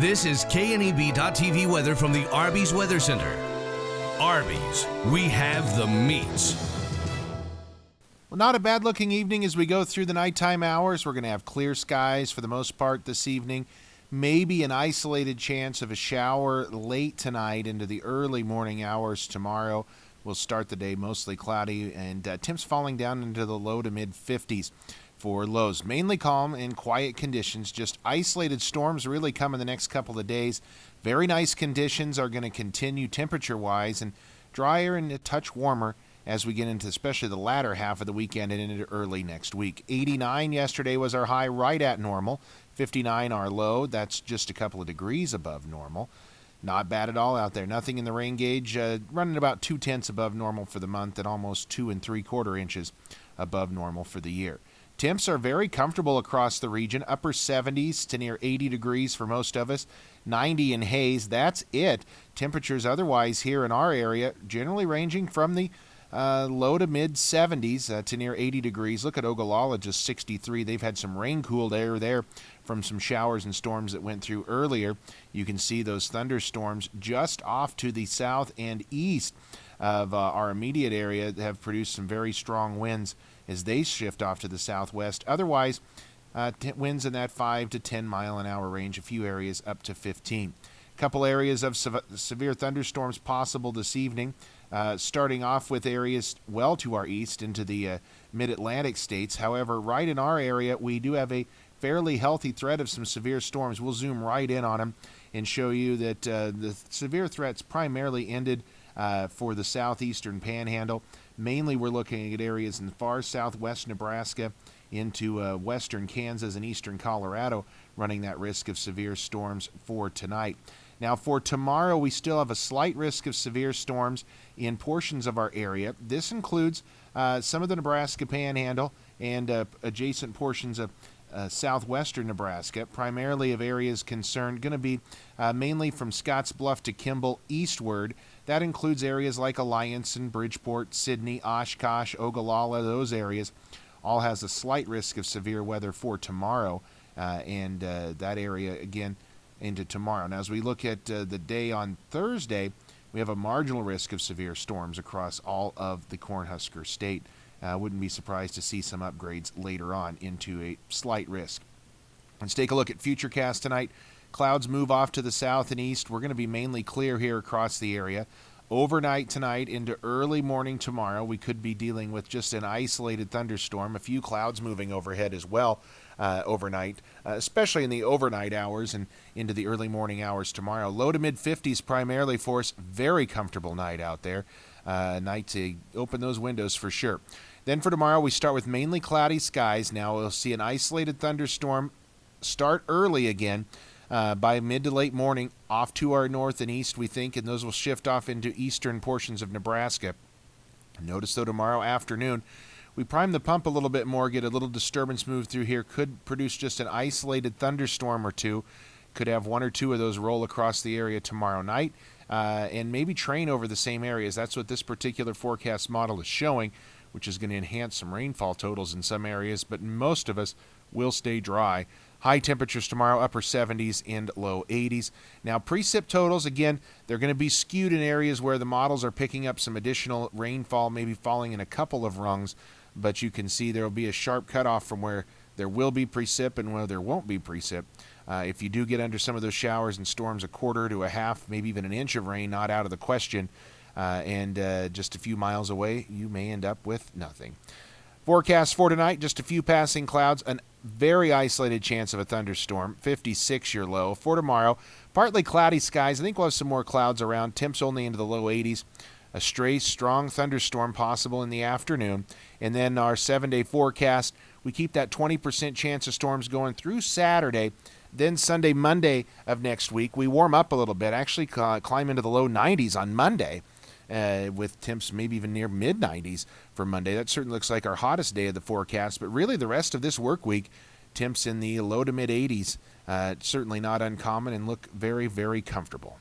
This is KNEB.TV weather from the Arby's Weather Center. Arby's, we have the meats. Well, not a bad-looking evening as we go through the nighttime hours. We're going to have clear skies for the most part this evening. Maybe an isolated chance of a shower late tonight into the early morning hours tomorrow. We'll start the day mostly cloudy, and temps falling down into the low to mid-50s for lows. Mainly calm and quiet conditions. Just isolated storms really come in the next couple of days. Very nice conditions are going to continue temperature-wise, and drier and a touch warmer as we get into especially the latter half of the weekend and into early next week. 89 yesterday was our high, right at normal. 59 our low. That's just a couple of degrees above normal. Not bad at all out there. Nothing in the rain gauge. Running about 0.2 above normal for the month and almost 2 3/4 inches above normal for the year. Temps are very comfortable across the region. Upper 70s to near 80 degrees for most of us. 90 in Hayes. That's it. Temperatures otherwise here in our area generally ranging from the low to mid 70s to near 80 degrees. Look at Ogallala, just 63. They've had some rain-cooled air there from some showers and storms that went through earlier. You can see those thunderstorms just off to the south and east of our immediate area that have produced some very strong winds as they shift off to the southwest. Otherwise, winds in that 5 to 10 mile an hour range, a few areas up to 15. A couple areas of severe thunderstorms possible this evening. Starting off with areas well to our east into the mid-Atlantic states. However, right in our area, we do have a fairly healthy threat of some severe storms. We'll zoom right in on them and show you that the severe threats primarily ended for the southeastern panhandle. Mainly, we're looking at areas in far southwest Nebraska into western Kansas and eastern Colorado, running that risk of severe storms for tonight. Now, for tomorrow, we still have a slight risk of severe storms in portions of our area. This includes some of the Nebraska Panhandle and adjacent portions of southwestern Nebraska, primarily of areas concerned, going to be mainly from Scottsbluff to Kimball eastward. That includes areas like Alliance and Bridgeport, Sidney, Oshkosh, Ogallala, those areas. All has a slight risk of severe weather for tomorrow, and that area, again, into tomorrow. Now, as we look at the day on Thursday, we have a marginal risk of severe storms across all of the Cornhusker State. Wouldn't be surprised to see some upgrades later on into a slight risk. Let's take a look at Futurecast tonight. Clouds move off to the south and east. We're going to be mainly clear here across the area. Overnight tonight into early morning tomorrow, we could be dealing with just an isolated thunderstorm, a few clouds moving overhead as well overnight, especially in the overnight hours and into the early morning hours tomorrow. Low to mid-50s primarily for us. Very comfortable night out there. Night to open those windows for sure. Then for tomorrow, we start with mainly cloudy skies. Now we'll see an isolated thunderstorm start early again. By mid to late morning, off to our north and east, we think, and those will shift off into eastern portions of Nebraska. Notice, though, tomorrow afternoon, we prime the pump a little bit more, get a little disturbance move through here, could produce just an isolated thunderstorm or two, could have one or two of those roll across the area tomorrow night, and maybe train over the same areas. That's what this particular forecast model is showing, which is going to enhance some rainfall totals in some areas, but most of us will stay dry. High temperatures tomorrow, upper 70s and low 80s. Now, precip totals, again, they're going to be skewed in areas where the models are picking up some additional rainfall, maybe falling in a couple of rungs, but you can see there will be a sharp cutoff from where there will be precip and where there won't be precip. If you do get under some of those showers and storms, a quarter to a half, maybe even an inch of rain, not out of the question, and just a few miles away, you may end up with nothing. Forecast for tonight, just a few passing clouds, an very isolated chance of a thunderstorm, 56 your low. For tomorrow, partly cloudy skies. I think we'll have some more clouds around. Temps only into the low 80s. A stray strong thunderstorm possible in the afternoon. And then our 7-day forecast, we keep that 20% chance of storms going through Saturday. Then Sunday, Monday of next week, we warm up a little bit, actually climb into the low 90s on Monday. With temps maybe even near mid-90s for Monday. That certainly looks like our hottest day of the forecast, but really the rest of this work week, temps in the low to mid-80s, certainly not uncommon and look very, very comfortable.